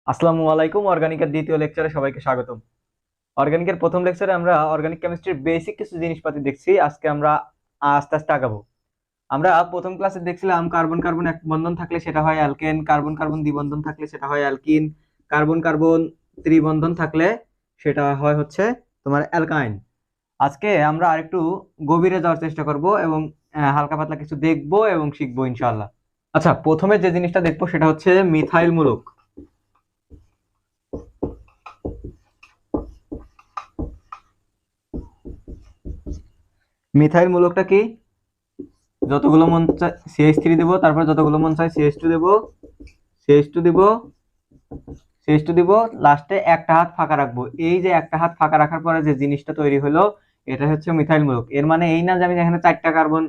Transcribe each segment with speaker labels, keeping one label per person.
Speaker 1: আসসালামু আলাইকুম। অর্গানিকের দ্বিতীয় লেকচারে সবাইকে স্বাগতম। অর্গানিকের প্রথম লেকচারে আমরা অর্গানিক কেমিস্ট্রির বেসিক কিছু জিনিসপাতি দেখছি। আজকে আমরা আস্তে আস্তে আগাবো। আমরা প্রথম ক্লাসে দেখছিলাম কার্বন কার্বন এক বন্ধন থাকলে সেটা হয় অ্যালকেন, কার্বন কার্বন দ্বিবন্ধন থাকলে সেটা হয় অ্যালকিন, কার্বন কার্বন ত্রিবন্ধন থাকলে সেটা হয় হচ্ছে তোমার অ্যালকাইন। আজকে আমরা আরেকটু গভীরে যাওয়ার চেষ্টা করব এবং হালকা পাতলা কিছু দেখবো এবং শিখবো ইনশাআল্লাহ। আচ্ছা, প্রথমে যে জিনিসটা দেখবো সেটা হচ্ছে মিথাইল মূলক। মিথাইল মূলকটা কি? যতগুলো মন চায় CH3 দেব, তারপর যতগুলো মন চায় CH2 দেব, CH2 দেব, CH2 দেব, লাস্টে একটা হাত ফাঁকা রাখবো। এই যে একটা হাত ফাঁকা রাখার পরে যে জিনিসটা তৈরি হলো এটা হচ্ছে মিথাইল মূলক। এর মানে এই না যে আমি এখানে চারটা কার্বন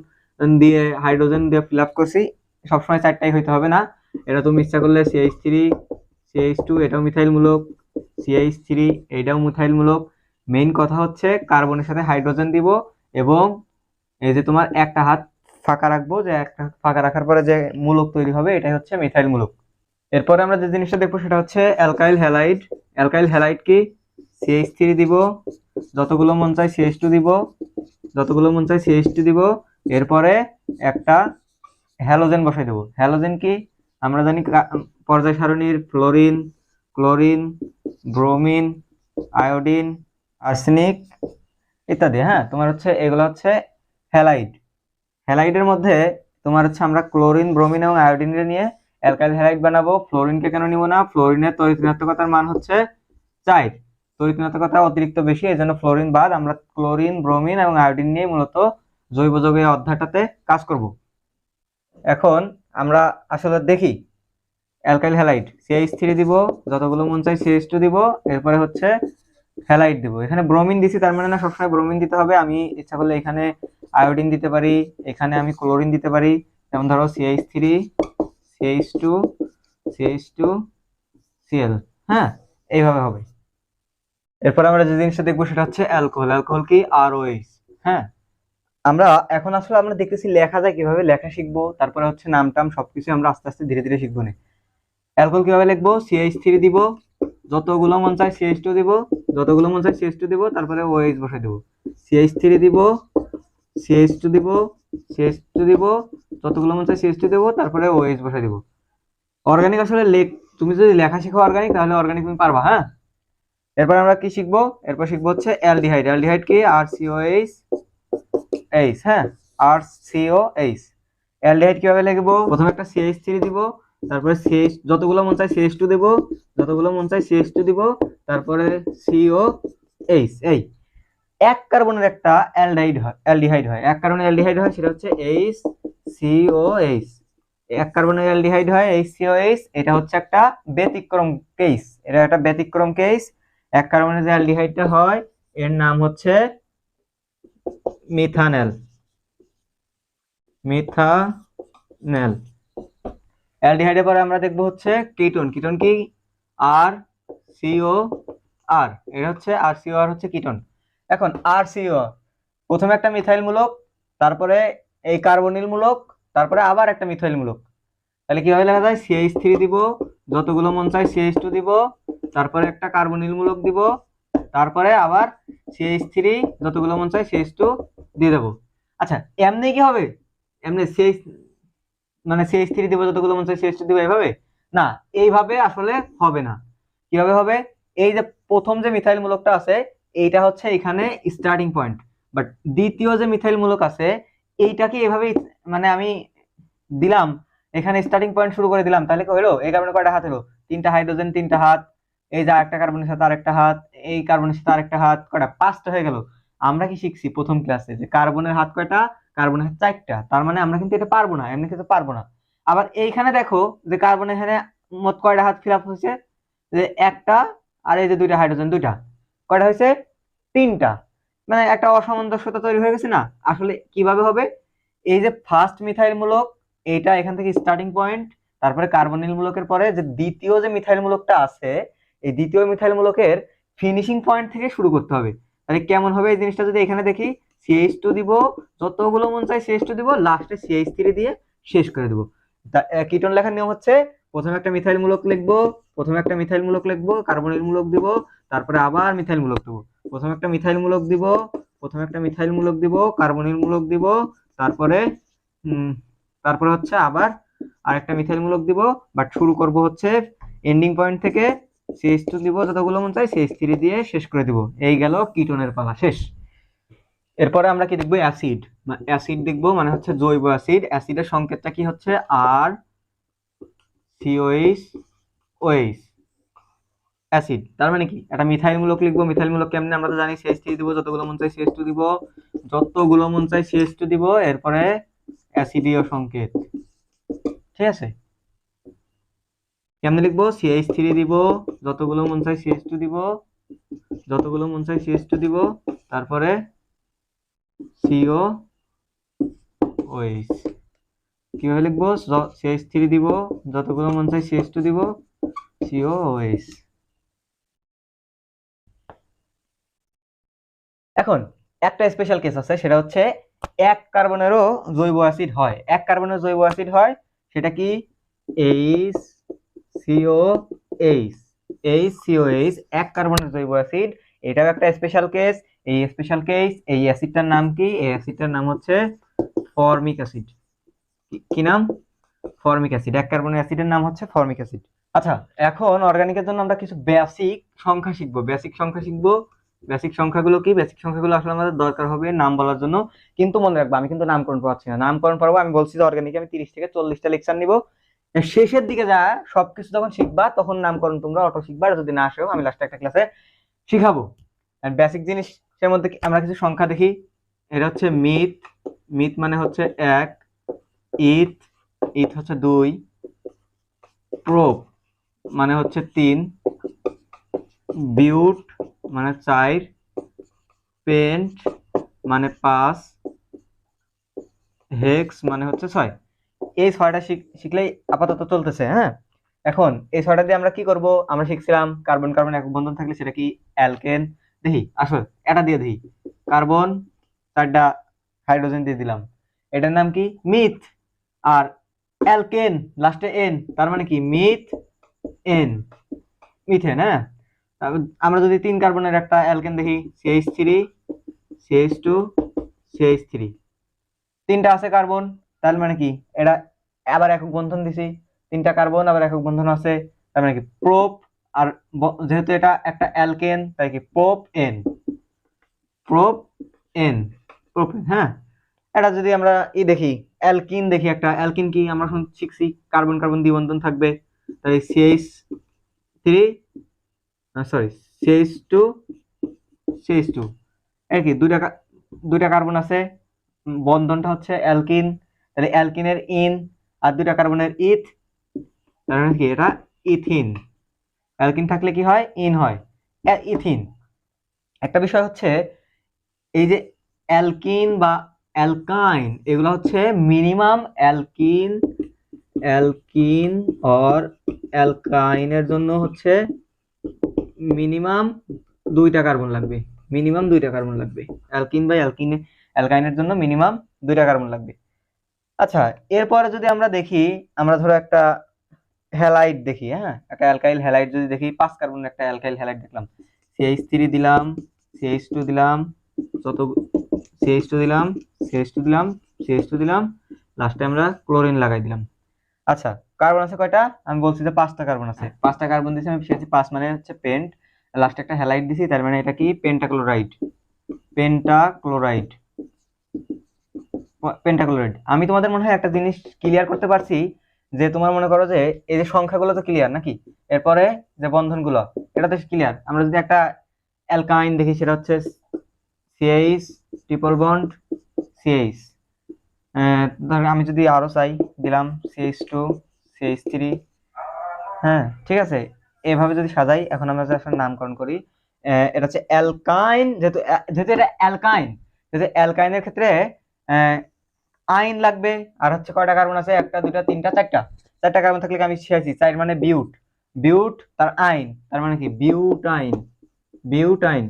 Speaker 1: দিয়ে হাইড্রোজেন দিয়ে ফিল আপ করছি, সবসময় চারটাই হইতে হবে না। এটা তুমি ইচ্ছা করলে CH3, CH2 এটাও মিথাইল মূলক, CH3 এটাও মিথাইল মূলক। মেইন কথা হচ্ছে কার্বনের সাথে হাইড্রোজেন দিব এবং এই যে তোমার একটা হাত ফাঁকা রাখবো, যে একটা হাত ফাঁকা রাখার পরে যে মূলক তৈরি হবে এটাই হচ্ছে মিথাইল মূলক। এরপরে আমরা যে জিনিসটা দেখবো সেটা হচ্ছে অ্যালকাইল হ্যালাইড। অ্যালকাইল হ্যালাইড কি? CH3 দিব, যতগুলো মন চাই CH2 দিব, যতগুলো মন চাই CH2 দিব, এরপরে একটা হ্যালোজেন বসাই দেবো। হ্যালোজেন কি? আমরা জানি পর্যায় সারণীর fluorine, chlorine, bromine, iodine, arsenic ইত্যাদি। হ্যাঁ, তোমার হচ্ছে এগুলো হচ্ছে হ্যালাইড। হ্যালাইডের মধ্যে তোমার হচ্ছে আমরা ক্লোরিন, ব্রোমিন এবং আয়োডিনের নিয়ে অ্যালকাইল হ্যালাইড বানাবো। ফ্লোরিনকে কেন নিব না? ফ্লোরিনের তড়িৎ ঋণাত্মকতার মান হচ্ছে 4, তড়িৎ ঋণাত্মকতা অতিরিক্ত বেশি, এই জন্য ফ্লোরিন বাদ। আমরা ক্লোরিন, ব্রোমিন এবং আয়োডিন নিয়ে মূলত জৈব যৌগের অধ্যায়টাতে কাজ করব। এখন আমরা আসলে দেখি অ্যালকাইল হ্যালাইড। CH3 দিব, যতগুলো মন চাই CH2 দিব, এরপরে হচ্ছে হ্যালাইড দিব। এখানে ব্রোমিন দিছি তার মানে না সবসময় ব্রোমিন দিতে হবে। আমি ইচ্ছা করলে এখানে আয়োডিন দিতে পারি, এখানে আমি ক্লোরিন দিতে পারি। যেমন ধরো CH3, CH2, CH2, Cl। হ্যাঁ, এইভাবে হবে। এরপর আমরা যে জিনিসটা দেখবো সেটা হচ্ছে অ্যালকোহল। অ্যালকোহল কি? ROH। হ্যাঁ, আমরা এখন আসলে আমরা দেখতেছি লেখা যায় কিভাবে, লেখা শিখবো, তারপরে হচ্ছে নাম টাম সবকিছু আমরা আস্তে আস্তে ধীরে ধীরে শিখবো না। অ্যালকোহল কিভাবে লিখবো? CH3 দিব, যতগুলো মন চায় CH2 দিব, যতগুলো মন চায় CH2 দিব, তারপরে OH বসাই দেব। CH3 দিব, CH2 দিব, CH2 দিব, যতগুলো মন চায় CH2 দেব, তারপরে OH বসাই দেব। অর্গানিক আসলে তুমি যদি লেখা শিখো অর্গানিক, তাহলে অর্গানিক তুমি পারবা। হ্যাঁ, এরপর আমরা কি শিখবো? এরপর শিখবো হচ্ছে অ্যালডিহাইড। অ্যালডিহাইড কি? RCOH। হ্যাঁ, RCOH। অ্যালডিহাইড কিভাবে লিখবো? প্রথমে একটা CH3 দিব, তারপরে যতগুলো মন চাই CH2 দেব, যতগুলো মন চাই CH2 দিব, তারপরে COH। এই এক কার্বনের একটা অ্যালডিহাইড হয়, এক কার্বনের অ্যালডিহাইড হয়, সেটা হচ্ছে HCOH। এক কার্বনের অ্যালডিহাইড হয় HCOH। এটা হচ্ছে একটা ব্যতিক্রম কেস, এটা একটা ব্যতিক্রম কেস। এক কার্বনের যে অ্যালডিহাইডটা হয় এর নাম হচ্ছে মিথানেল। মিথানেল। অ্যালডিহাইডের পরে আমরা দেখবো হচ্ছে কিটোন। কিটোন কি? RCOR। এটা হচ্ছে RCOR হচ্ছে কিটোন। এখন RCOR প্রথমে একটা মিথাইল মূলক, তারপরে এই কার্বনিল মূলক, তারপরে আবার একটা মিথাইল মূলক। তাহলে কিভাবে লেখা যায়? CH3 দিব, যতগুলো মন চাই CH2 দিব, তারপরে একটা কার্বনিল মূলক দিব, তারপরে আবার CH3 যতগুলো মন চাই CH2 দিয়ে দেবো। আচ্ছা, এমনি কি হবে? এমনি CH3 দিব, যতগুলো মন চাই CH2 দিব, এইভাবে না, এইভাবে আসলে হবে না। কিভাবে হবে? এই যে প্রথম যে মিথাইল মূলকটা আছে এইটা হচ্ছে এখানে স্টার্টিং পয়েন্ট, বাট দ্বিতীয় যে মিথাইল মূলক আছে এইটাকে এভাবে মানে আমি দিলাম, এখানে স্টার্টিং পয়েন্ট শুরু করে দিলাম, তাহলে কি হলো? এই কারণে কয়টা হাত হলো? তিনটা হাইড্রোজেন, তিনটা হাত। এই যে একটা কার্বনের সাথে আরেকটা হাত, এই কার্বনের সাথে আরেকটা হাত, কয়টা? পাঁচটা হয়ে গেল। আমরা কি শিখছি প্রথম ক্লাসে যে কার্বনের হাত কয়টা? কার্বনের হাত চারটা। তার মানে আমরা কিন্তু এটা পারবো না, এমনি কিন্তু পারবো না। আবার এইখানে দেখো যে কার্বনের এখানে মোট কয়টা হাত ফিল আপ হয়েছে? যে একটা, আর এই যে দুইটা হাইড্রোজেন, দুইটা। কয়টা হয়েছে? তিনটা। মানে একটা অসামঞ্জস্যতা তৈরি হয়ে গেছে না? আসলে কিভাবে হবে? এই যে ফার্স্ট মিথাইল মূলক, এটা এখান থেকে স্টার্টিং পয়েন্ট, তারপরে কার্বনিল মূলকের পরে যে দ্বিতীয় যে মিথাইল মূলকটা আছে এই দ্বিতীয় মিথাইল মূলকের ফিনিশিং পয়েন্ট থেকে শুরু করতে হবে। তাহলে কেমন হবে এই জিনিসটা? যদি এখানে দেখি CH2 দিব, যতগুলো মন চাই CH2 দিব, লাস্টে CH3 দিয়ে শেষ করে দেবো। কিটোন লেখার নিয়ম হচ্ছে প্রথমে একটা মিথাইল মূলক লিখবো, প্রথমে একটা মিথাইল মূলক লিখবো, কার্বনিল মূলক দিব, তারপরে আবার মিথাইল মূলক দেবো। প্রথমে একটা মিথাইল মূলক দিব, প্রথমে একটা মিথাইল মূলক দিব, কার্বনিল মূলক দিব, তারপরে তারপরে হচ্ছে আবার আরেকটা মিথাইল মূলক দিব। বাট শুরু করব হচ্ছে এন্ডিং পয়েন্ট থেকে, CH2 দিব যতগুলো মন চাই, CH3 দিয়ে শেষ করে দিব। এই গেল কিটোনের পালা শেষ। এরপরে আমরা কি দেখবো? অ্যাসিড। অ্যাসিড দেখবো, মানে হচ্ছে জৈব অ্যাসিড। অ্যাসিডের সংকেতটা কি হচ্ছে? আর COH OH অ্যাসিড। তার মানে কি? একটা মিথাইল মূলক লিখবো। মিথাইল মূলক কেমনে? আমরা তো জানি CH3 দিব, যতগুলো মন চাই CH2 দিব, যতগুলো মন চাই CH2 দিব, এরপরে অ্যাসিডীয় সংকেত। ঠিক আছে? কেমনে লিখবো? CH3 দিব, যতগুলো মন চাই CH2 দিব, যতগুলো মন চাই CH2 দিব, তারপরে COOH। কিভাবে লিখবো? CH3 দিব, যতগুলো মন চাই CH2 দিব, COOH। এখন একটা স্পেশাল কেস আছে, সেটা হচ্ছে এক কার্বনেরও জৈব অ্যাসিড হয়। এক কার্বনের জৈব অ্যাসিড হয়, সেটা কি? HCOH। এক কার্বনের জৈব অ্যাসিড, এটাও একটা স্পেশাল কেস। এই স্পেশাল কেস, এই অ্যাসিডটার নাম কি? এই অ্যাসিডটার নাম হচ্ছে ফর্মিক অ্যাসিড। কি নাম? Formic acid. এক কার্বনের অ্যাসিডের নাম হচ্ছে ফর্মিক অ্যাসিড। আচ্ছা, এখন অর্গানিকের জন্য আমরা কিছু বেসিক সংখ্যা শিখবো। বেসিক সংখ্যা শিখবো। বেসিক সংখ্যাগুলো কি? বেসিক সংখ্যাগুলো আসলে আমাদের দরকার হবে নাম বলার জন্য, কিন্তু মনে রাখবো আমি কিন্তু নামকরণ পড়াচ্ছি না। নামকরণ পড়াবো, আমি বলছি যে অর্গানিকে আমি 30 থেকে 40টা লেকচার নিব। শেষের দিকে যা সবকিছু যখন শিখবা তখন নামকরণ তোমরা অটো শিখবা, আর যদি না আসেও আমি লাস্টে একটা ক্লাসে শিখাবো। বেসিক জিনিসের মধ্যে আমরা কিছু সংখ্যা দেখি। এটা হচ্ছে মিথ। মিথ মানে হচ্ছে 1, ইথ, ইথ হচ্ছে 2, প্রোপ মানে হচ্ছে 3, বিউট মানে 4, পেন্ট মানে 5, হেক্স মানে হচ্ছে 6। এই 6টা শিখলেই আপাতত চলতেছে। হ্যাঁ, এখন এই 6টা দিয়ে আমরা কি করব? আমরা শিখছিলাম কার্বন কার্বন একক বন্ধন থাকলে সেটা কি? অ্যালকেন। দেখি আসলে এটা দিয়ে দেখি, কার্বন 4টা হাইড্রোজেন দিয়ে দিলাম, এটার নাম কি? মিথ। আর অ্যালকেন লাস্টে এন, তার মানে কি? Myth N, methane. হ্যাঁ, আমরা যদি 3 কার্বনের একটা অ্যালকেন দেখি, CH3 CH2 CH3, 3টা আছে কার্বন, তার মানে কি? এটা আবার একক বন্ধন দিছি, 3টা কার্বন আবার একক বন্ধন আছে, তার মানে কি? প্রোপ। আর যেহেতু এটা একটা অ্যালকেন, তাই কি? Prop N, prop N, propane. হ্যাঁ, এটা যদি আমরা দেখি অ্যালকিন, দেখি একটা অ্যালকিন কি? আমরা শিখছি কার্বন কার্বন দ্বিবন্ধন থাকবে, তাই CH3 সরি CH2 CH2, এর কি? দুইটা কার্বন আছে, বন্ধনটা হচ্ছে অ্যালকিন, তাহলে অ্যালকিনের ইন, আর 2টা কার্বনের ইথ, তার মানে কি? এটা ইথিন। অ্যালকিন থাকলে কি হয়? ইন হয়, ইথিন। একটা বিষয় হচ্ছে এই যে অ্যালকিন বা অ্যালকাইন, এগুলো হচ্ছে মিনিমাম অ্যালকিন, অ্যালকিন অর অ্যালকাইনের জন্য হচ্ছে মিনিমাম 2টা কার্বন লাগবে। মিনিমাম 2টা কার্বন লাগবে। অ্যালকিন বা অ্যালকাইনের জন্য মিনিমাম 2টা কার্বন লাগবে। আচ্ছা, এরপরে যদি আমরা দেখি, আমরা ধরো একটা হ্যালাইড দেখি। হ্যাঁ, একটা অ্যালকাইল হ্যালাইড যদি দেখি, 5 কার্বনের একটা অ্যালকাইল হ্যালাইড দেখলাম, CH3 দিলাম, CH2 দিলাম, যত CH2 দিলাম, CH2 দিলাম, CH2 দিলাম, লাস্টে আমরা ক্লোরিন লাগাই দিলাম। আচ্ছা, কার্বন আছে কয়টা? আমি বলছি যে 5টা কার্বন আছে। 5টা কার্বন দিয়েছি আমি, 5 মানে হচ্ছে পেন্ট, লাস্টে একটা হ্যালাইড দিছি, তার মানে এটা কি? পেন্টাক্লোরাইড। Pentachloride, pentachloride. আমি তোমাদের মনে হয় একটা জিনিস ক্লিয়ার করতে পারছি, যে তোমার মনে করো যে এই যে সংখ্যাগুলো তো ক্লিয়ার নাকি, এরপরে যে বন্ধনগুলো এটা তো ক্লিয়ার। আমরা যদি একটা অ্যালকাইন দেখি, সেটা হচ্ছে CH ট্রিপল বন্ড CH। ধর আমি যদি আরো চাই, দিলাম CH2 CH3। হ্যাঁ, ঠিক আছে, এভাবে যদি সাজাই, এখন আমরা যদি আসলে নামকরণ করি, এটা হচ্ছে অ্যালকাইন। যেহেতু যেহেতু এটা অ্যালকাইন, যেহেতু অ্যালকাইনের ক্ষেত্রে আইন লাগবে। আর হচ্ছে কয়টা কার্বন আছে? 1টা 2টা 3টা 4টা কার্বন থাকলে আমি শিখেছি 4 মানে বিউট, বিউট তার আইন, তার মানে কি? Butyne, butyne.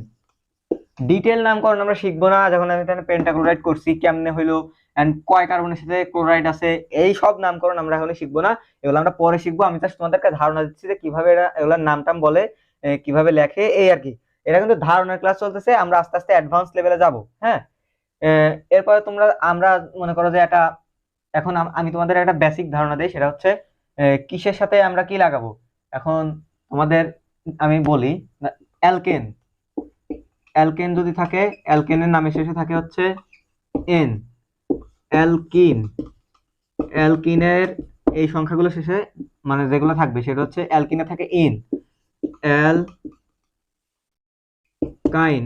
Speaker 1: ডিটেল নামকরণ আমরা শিখবো না, যখন আমি এখানে পেন্টাক্লোরাইড করছি কেমনে হইলো, এন্ড কয় কার্বনের সাথে ক্লোরাইড আছে, এই সব নামকরণ আমরা এখন শিখবো না, এগুলো আমরা পরে শিখবো। আমি জাস্ট তোমাদেরকে ধারণা দিচ্ছি যে কিভাবে এগুলোর নাম টাম বলে, কিভাবে লেখে, এই আর কি। এটা কিন্তু ধারণার ক্লাস চলতেছে, আমরা আস্তে আস্তে অ্যাডভান্স লেভেলে যাব। হ্যাঁ, এরপরে আমরা মনে করো যে এটা এখন আমি তোমাদের একটা বেসিক ধারণা দিই, সেটা হচ্ছে কিসের সাথে আমরা কি লাগাবো। এখন তোমাদের আমি বলি, অ্যালকেন, অ্যালকেন যদি থাকে, অ্যালকেনের নামের শেষে থাকে হচ্ছে এন, অ্যালকিন, অ্যালকিনের এই সংখ্যাগুলো শেষে মানে যেগুলো থাকবে সেটা হচ্ছে অ্যালকিনে থাকে ইন, অ্যালকাইন,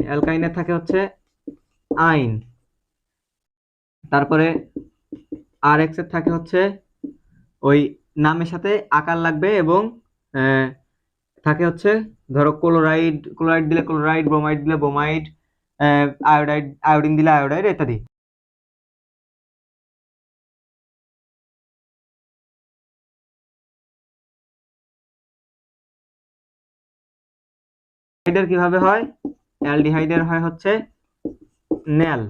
Speaker 1: অ্যালকাইনে থাকে হচ্ছে আইন, তারপরে আর এক্স এর থাকে হচ্ছে ওই নামের সাথে আকার লাগবে, এবং থাকে হচ্ছে ধরো ক্লোরাইড, ক্লোরাইড দিলে ক্লোরাইড, ব্রোমাইড দিলে ব্রোমাইড, আয়োডাইড, আয়োডিন দিলে আয়োডাইড ইত্যাদি। কিভাবে হয়, অ্যালডিহাইডের হয় হচ্ছে ন্যাল,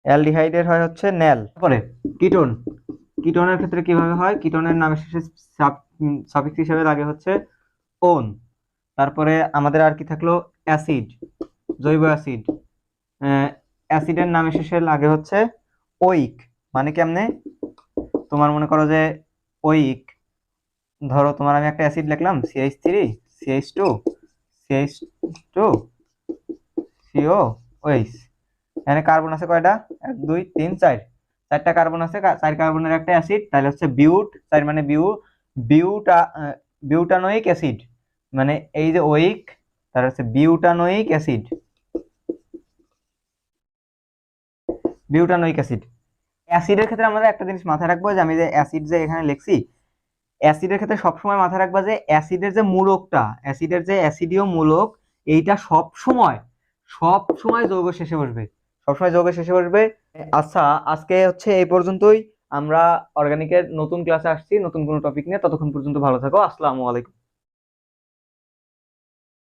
Speaker 1: অ্যালডিহাইডের হয় হচ্ছে ন্যাল। তারপরে কিটোন, কিটোনের ক্ষেত্রে কিভাবে হয়, কিটোনের নামের শেষে সাফিক্স হিসেবে লাগে হচ্ছে ওন। তারপরে আমাদের আর কি থাকলো, অ্যাসিড, জৈব অ্যাসিড, অ্যাসিডের নামের শেষে লাগে হচ্ছে ওইক। মানে কেমনে, তোমার মনে করো যে ওইক, ধরো তোমার আমি একটা অ্যাসিড লিখলাম CH3 CH2 CH2 CO OH, এখানে কার্বন আছে কয়টা, 1 2 3 4, চারটা কার্বন আছে, 4 কার্বনের একটা অ্যাসিড, তাহলে হচ্ছে বিউট, 4 মানে বিউটানোইক অ্যাসিড, মানে এই যে ওইক, তার হচ্ছে বিউটানোইক অ্যাসিড, বিউটানোইক অ্যাসিড। অ্যাসিডের ক্ষেত্রে আমরা একটা জিনিস মাথায় রাখবো, যে আমি যে অ্যাসিড যে এখানে লিখছি, অ্যাসিডের ক্ষেত্রে সবসময় মাথায় রাখবা যে অ্যাসিডের যে মূলকটা, অ্যাসিডের যে অ্যাসিডীয় মূলক, এইটা সব সময় যৌগ শেষে বসবে, সবসময় যৌগ শেষে বসবে। আচ্ছা, আজকে হচ্ছে এই পর্যন্তই। আমরা অর্গানিকের নতুন ক্লাসে আসছি নতুন কোনো টপিক নিয়ে, ততক্ষণ পর্যন্ত ভালো থাকো, আসসালামু আলাইকুম।